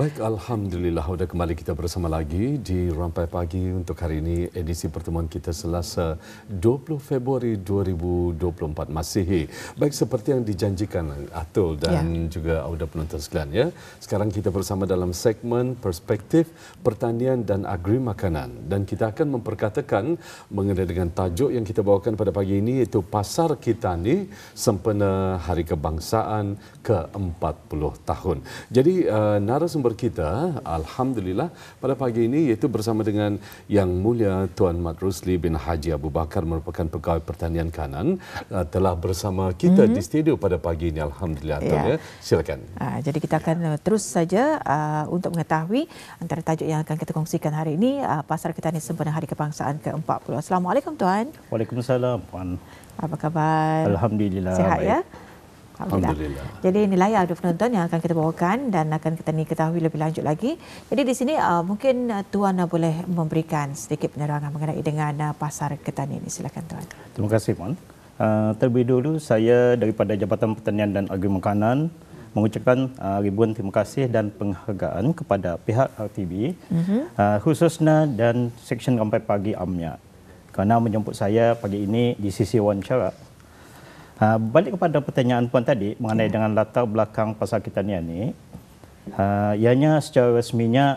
Baik, Alhamdulillah sudah kembali kita bersama lagi di Rampai Pagi untuk hari ini edisi pertemuan kita Selasa 20 Februari 2024 Masihi. Baik, seperti yang dijanjikan Atul dan juga Auda penonton sekalian ya. Sekarang kita bersama dalam segmen Perspektif Pertanian dan Agri Makanan dan kita akan memperkatakan mengenai dengan tajuk yang kita bawakan pada pagi ini iaitu Pasar Kitani Sempena Hari Kebangsaan ke-40 tahun. Jadi narasumber kita, Alhamdulillah, pada pagi ini iaitu bersama dengan Yang Mulia Tuan Mat Rusli bin Haji Abu Bakar merupakan Pegawai Pertanian Kanan telah bersama kita di studio pada pagi ini. Alhamdulillah. Ya. Silakan. Jadi kita akan terus saja untuk mengetahui antara tajuk yang akan kita kongsikan hari ini, Pasar Kitani Sempena Hari Kebangsaan ke-40. Assalamualaikum Tuan. Waalaikumsalam Puan. Apa khabar? Alhamdulillah. Sihat baik. ya? Alhamdulillah. Jadi inilah ya audio penonton yang akan kita bawakan dan akan kita ketahui lebih lanjut lagi. Jadi di sini mungkin Tuan boleh memberikan sedikit penerangan mengenai dengan Pasar Kitani ini. Silakan Tuan. Terima kasih Puan. Terlebih dulu saya daripada Jabatan Pertanian dan Agri Makanan mengucapkan ribuan terima kasih dan penghargaan kepada pihak RTB khususnya dan Seksyen Rampai Pagi AMNIA kerana menjemput saya pagi ini di sisi wawancara. Balik kepada pertanyaan Puan tadi mengenai dengan latar belakang Pasar Kitani ini, ianya secara resminya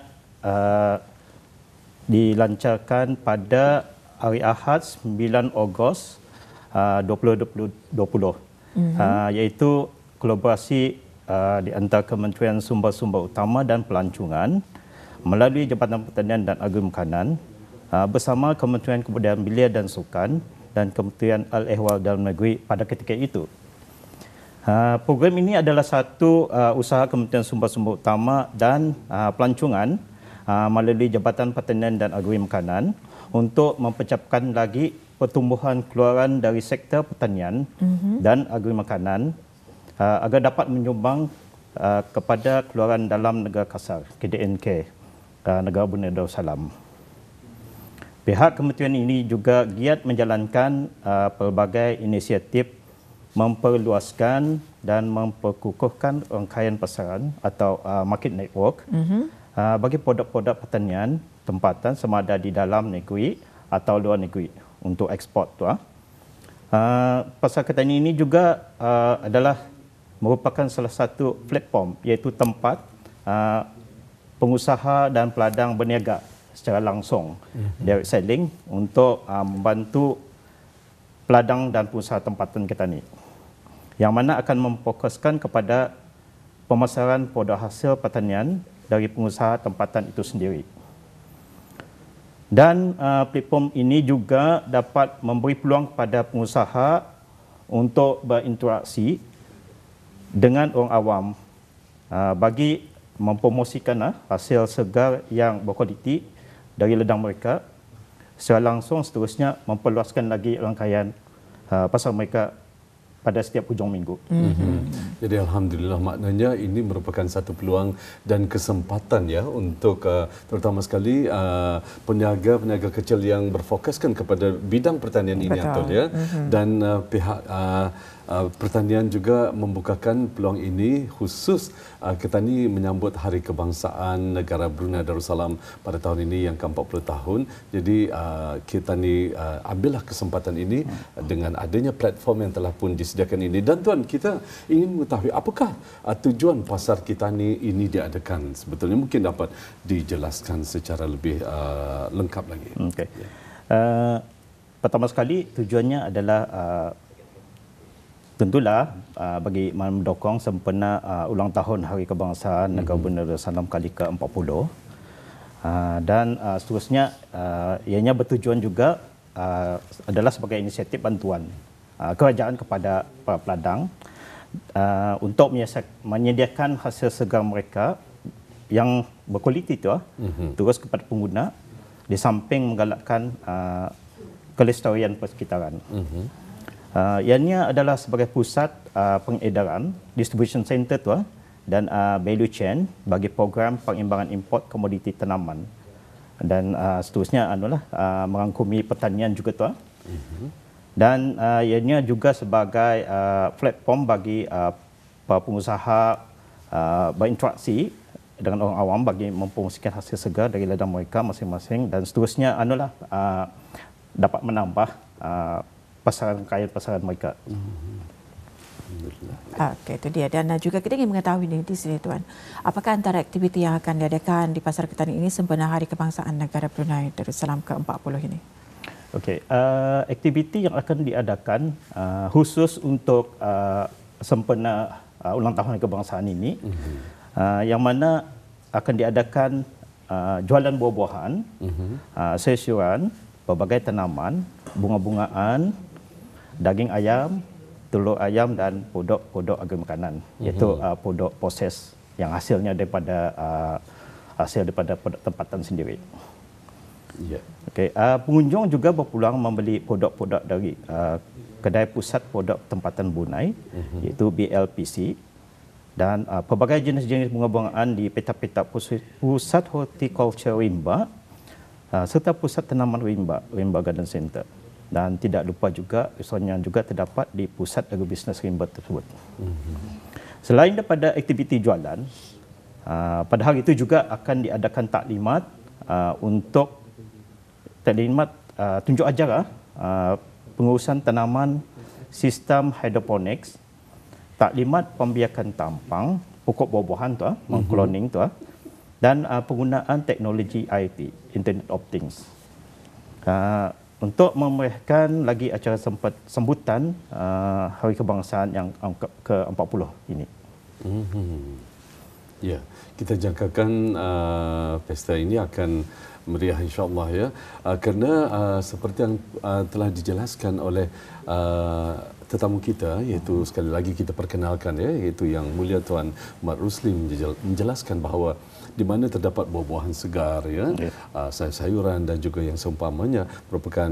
dilancarkan pada hari Ahad 9 Ogos 2020, iaitu kolaborasi di antara Kementerian Sumber-Sumber Utama dan Pelancongan melalui Jabatan Pertanian dan Agri Makanan bersama Kementerian Kebudayaan Belia dan Sukan dan Kementerian Al-Ehwal Dalam Negeri pada ketika itu. Program ini adalah satu usaha Kementerian Sumber-Sumber Utama dan Pelancongan melalui Jabatan Pertanian dan Agri Makanan untuk mempercepatkan lagi pertumbuhan keluaran dari sektor pertanian dan agri makanan agar dapat menyumbang kepada keluaran dalam negara kasar, KDNK, Negara Brunei Darussalam. Pihak kementerian ini juga giat menjalankan pelbagai inisiatif memperluaskan dan memperkukuhkan rangkaian pasaran atau market network bagi produk-produk pertanian tempatan sama ada di dalam negeri atau luar negeri untuk ekspor. Pasar Kitani ini juga adalah merupakan salah satu platform iaitu tempat pengusaha dan peladang berniaga secara langsung direct selling untuk membantu peladang dan pengusaha tempatan Kitani yang mana akan memfokuskan kepada pemasaran produk hasil pertanian dari pengusaha tempatan itu sendiri. Dan platform ini juga dapat memberi peluang kepada pengusaha untuk berinteraksi dengan orang awam bagi mempromosikan hasil segar yang berkualiti dari ladang mereka secara langsung, seterusnya memperluaskan lagi rangkaian pasar mereka pada setiap hujung minggu. Jadi Alhamdulillah, maknanya ini merupakan satu peluang dan kesempatan ya untuk terutama sekali peniaga-peniaga kecil yang berfokuskan kepada bidang pertanian ini Atul ya. Dan pihak pertanian juga membukakan peluang ini khusus Kitani menyambut Hari Kebangsaan Negara Brunei Darussalam pada tahun ini yang ke-40 tahun. Jadi Kitani ambillah kesempatan ini dengan adanya platform yang telah pun disediakan ini. Dan Tuan, kita ingin mengetahui apakah tujuan Pasar Kitani ini diadakan sebetulnya, mungkin dapat dijelaskan secara lebih lengkap lagi. Okay. Pertama sekali tujuannya adalah tentulah bagi mendukung sempena ulang tahun Hari Kebangsaan Negara Brunei Darussalam kali ke-40 dan seterusnya ianya bertujuan juga adalah sebagai inisiatif bantuan kerajaan kepada para peladang untuk menyediakan hasil segar mereka yang berkualiti itu terus kepada pengguna di samping menggalakkan kelestarian persekitaran. Ianya adalah sebagai pusat pengedaran, distribution center dan value chain bagi program pengimbangan import komoditi tanaman dan seterusnya merangkumi pertanian juga dan ianya juga sebagai platform bagi para pengusaha berinteraksi dengan orang awam bagi mempromosikan hasil segar dari ladang mereka masing-masing, dan seterusnya dapat menambah pasaran mereka. Okey, itu dia. Dan juga kita ingin mengetahui di sini Tuan, apakah antara aktiviti yang akan diadakan di Pasar Ketani ini sempena Hari Kebangsaan Negara Brunei Darussalam ke-40 ini? Okey, aktiviti yang akan diadakan khusus untuk sempena ulang tahun kebangsaan ini, yang mana akan diadakan jualan buah-buahan, sayur-sayuran, berbagai tanaman, bunga-bungaan, daging ayam, telur ayam dan produk-produk agri makanan, iaitu produk proses yang hasilnya daripada produk tempatan sendiri. Ya. Okay. Pengunjung juga berpeluang membeli produk-produk dari Kedai Pusat Produk Tempatan Brunei, iaitu BLPC, dan pelbagai jenis-jenis bunga-bungaan di peta-peta Pusat Horticulture Rimba, serta Pusat Tanaman Rimba Garden Center. Dan tidak lupa juga restoran juga terdapat di Pusat Agribisnes Rimba tersebut. Selain daripada aktiviti jualan, pada hari itu juga akan diadakan taklimat untuk tunjuk ajar pengurusan tanaman sistem hidroponics, taklimat pembiakan tampang, pokok buah-buahan tu, mengkloning tu, dan penggunaan teknologi IoT, Internet of Things. Untuk memeriahkan lagi acara sambutan Hari Kebangsaan yang ke-40 ini. Ya, kita jangkakan pesta ini akan meriah insya-Allah ya. Kerana seperti yang telah dijelaskan oleh tetamu kita, iaitu sekali lagi kita perkenalkan ya, iaitu Yang Mulia Tuan Mat Rusli menjelaskan bahawa di mana terdapat buah-buahan segar ya, sayur-sayuran dan juga yang seumpamanya merupakan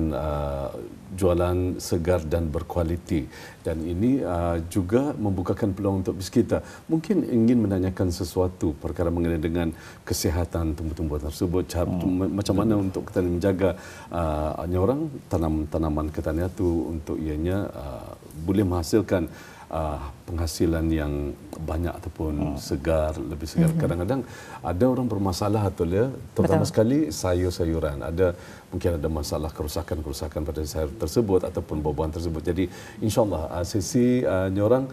jualan segar dan berkualiti, dan ini juga membukakan peluang untuk kita mungkin ingin menanyakan sesuatu perkara mengenai dengan kesihatan tumbuh-tumbuhan tersebut, macam mana untuk kita menjaga orang tanaman ketanian itu untuk ianya boleh menghasilkan penghasilan yang banyak ataupun segar, lebih segar. Kadang-kadang ada orang bermasalah terutama sekali sayur-sayuran. Mungkin ada masalah kerusakan pada sayur tersebut ataupun buah-buahan tersebut. Jadi insya-Allah sesi nyorang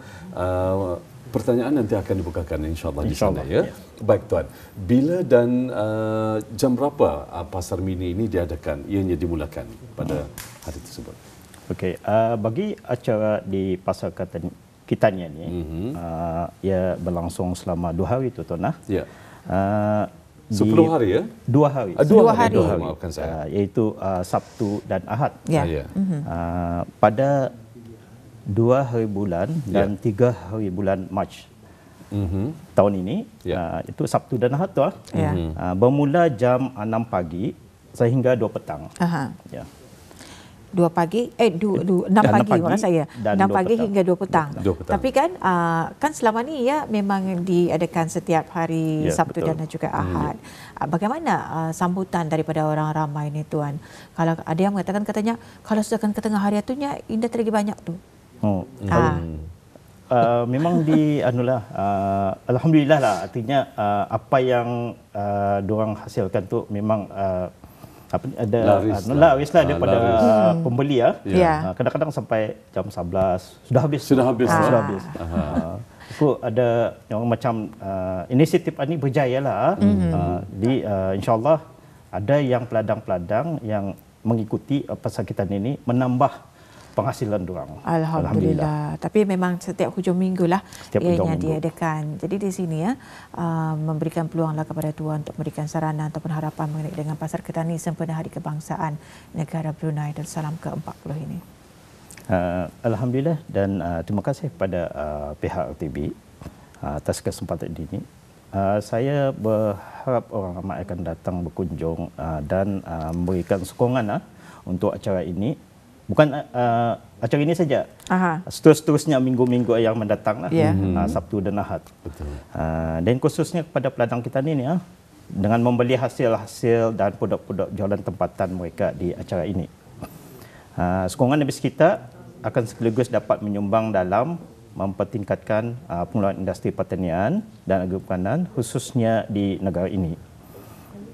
pertanyaan nanti akan dibukakan insya-Allah di sana ya. Baik Tuan, bila dan jam berapa pasar mini ini diadakan? Ianya dimulakan pada hari tersebut. Okey, bagi acara di Pasar Ketanian ni, ia berlangsung selama 2 hari tu Tuan. Ya. 10 hari ya? 2 hari. 2 hari. Maafkan saya. Iaitu Sabtu dan Ahad. Ya. Pada 2 hari bulan dan 3 hari bulan Mac tahun ini, itu Sabtu dan Ahad tu. Bermula jam 6 pagi sehingga 2 petang. Ya. 6 pagi maksud saya 6 pagi hingga 2 petang. Tapi kan selama ni ya memang diadakan setiap hari Sabtu dan juga Ahad. Bagaimana sambutan daripada orang ramai ni Tuan? Kalau ada yang mengatakan katanya kalau sudah ke tengah hari itunya indah terlagi banyak tu. Memang alhamdulillah lah, artinya apa yang diorang hasilkan tu memang laris lah daripada pembeli ya. Kadang-kadang sampai jam 11 sudah habis. Aku ada yang macam inisiatif ini berjaya lah. InsyaAllah ada yang peladang-peladang yang mengikuti pasar kita ini menambah penghasilan diorang. Alhamdulillah. Tapi memang setiap hujung minggu lah ianya diadakan. Jadi di sini ya memberikan peluang lah kepada Tuan untuk memberikan sarana ataupun harapan mengenai dengan Pasar Ketani sempena Hari Kebangsaan Negara Brunei Darussalam ke-40 ini. Alhamdulillah, dan terima kasih kepada pihak RTB atas kesempatan ini. Saya berharap orang ramai akan datang berkunjung dan memberikan sokongan untuk acara ini. Bukan acara ini saja. Seterusnya minggu-minggu yang mendatang Sabtu dan Ahad. Betul. Dan khususnya kepada peladang kita ini dengan membeli hasil-hasil dan produk-produk jualan tempatan mereka di acara ini. Sokongan habis kita akan sekaligus dapat menyumbang dalam mempertingkatkan pengelolaan industri pertanian dan agri perikanan khususnya di negara ini.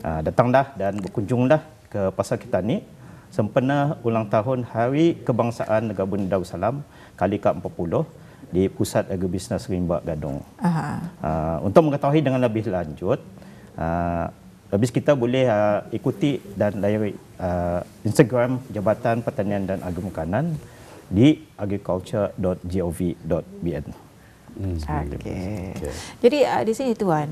Datanglah dan berkunjunglah ke Pasar Kitani sempena ulang tahun Hari Kebangsaan Negara Brunei Darussalam kali ke-40 di Pusat Agribisnes Rimba Gadong. Untuk mengetahui dengan lebih lanjut, habis kita boleh ikuti dan layari Instagram Jabatan Pertanian dan Agri Makanan di agriculture.gov.bn. Okey. Jadi di sini Tuan,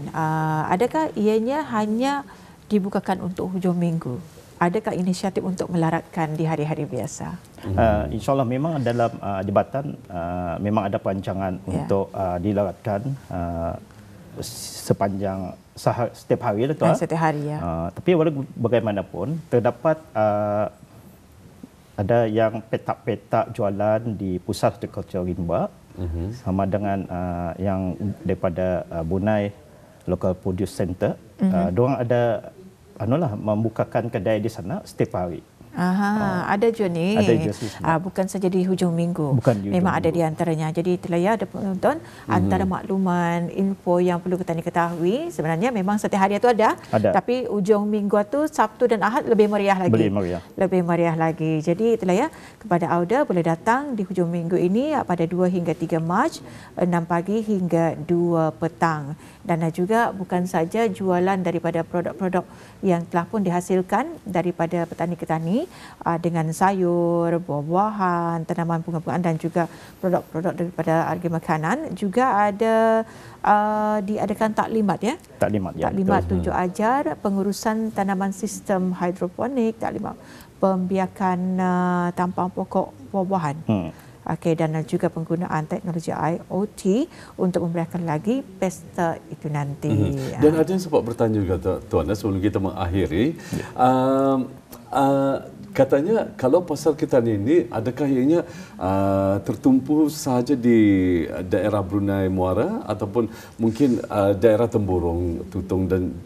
adakah ianya hanya dibukakan untuk hujung minggu? Adakah inisiatif untuk melaratkan di hari-hari biasa? InsyaAllah memang dalam jabatan memang ada perancangan untuk dilaratkan sepanjang setiap hari lah, Tuan. Setiap hari, ya. Tapi walaupun bagaimanapun terdapat ada yang petak-petak jualan di Pusat Hortikultur Rimba sama dengan yang daripada Brunei Local Produce Center. Diorang ada membukakan kedai di sana setiap hari. Ada juga ni. Bukan saja di hujung minggu. Memang ada di antaranya. Jadi itulah ya, ada penonton, antara makluman, info yang perlu kita ketahui, sebenarnya memang setiap hari itu ada. Tapi hujung minggu itu Sabtu dan Ahad lebih meriah lagi. Lebih meriah lagi. Jadi itulah ya, kepada Auda boleh datang di hujung minggu ini pada 2 hingga 3 Mac, 6 pagi hingga 2 petang. Dan juga bukan saja jualan daripada produk-produk yang telah pun dihasilkan daripada petani-petani dengan sayur, buah-buahan, tanaman bunga-bungaan dan juga produk-produk daripada agri makanan. Juga ada diadakan taklimat, ya. Taklimat tunjuk ajar pengurusan tanaman sistem hidroponik, taklimat pembiakan tampang pokok buah-buahan. Okey, dan juga penggunaan teknologi IoT untuk memberikan lagi pesta itu nanti. Dan ada yang sempat bertanya juga, Tuan, sebelum kita mengakhiri, katanya kalau Pasar Kitani ini adakah ianya tertumpu sahaja di daerah Brunei Muara ataupun mungkin daerah Temburong, Tutong dan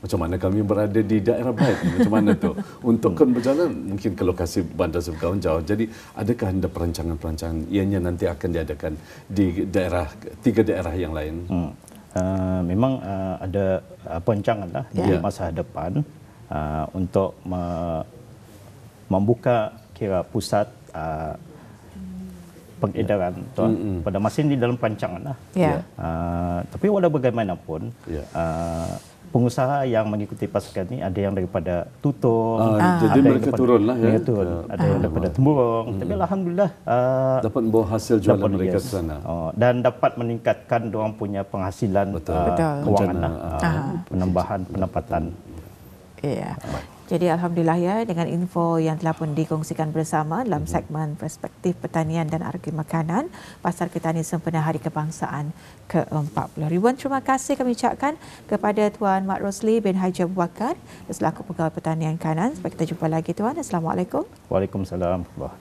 macam mana kami berada di daerah Baik, macam mana tu untuk kan berjalan mungkin ke lokasi Bandar Sempakawan jauh. Jadi adakah ada perancangan-perancangan ianya nanti akan diadakan di daerah 3 daerah yang lain? Memang ada perancangan lah di masa depan untuk membuka pusat pengedaran pada masa ini dalam perancangan lah. Tapi walau bagaimanapun pengusaha yang mengikuti pasukan ini ada yang daripada Tutong, jadi mereka turun lah, ya. Ada yang daripada Temburong. Tapi alhamdulillah dapat membawa hasil jualan mereka ke sana dan dapat meningkatkan diorang punya penghasilan kewangan lah, penambahan pendapatan. Jadi alhamdulillah ya, dengan info yang telah pun dikongsikan bersama dalam segmen Perspektif Pertanian dan Agri Makanan Pasar Kitani sempena Hari Kebangsaan ke-40. Ribuan terima kasih kami ucapkan kepada Tuan Mat Rosli bin Haji Abu Bakar selaku Pegawai Pertanian Kanan. Sampai kita jumpa lagi, Tuan. Assalamualaikum. Waalaikumsalam.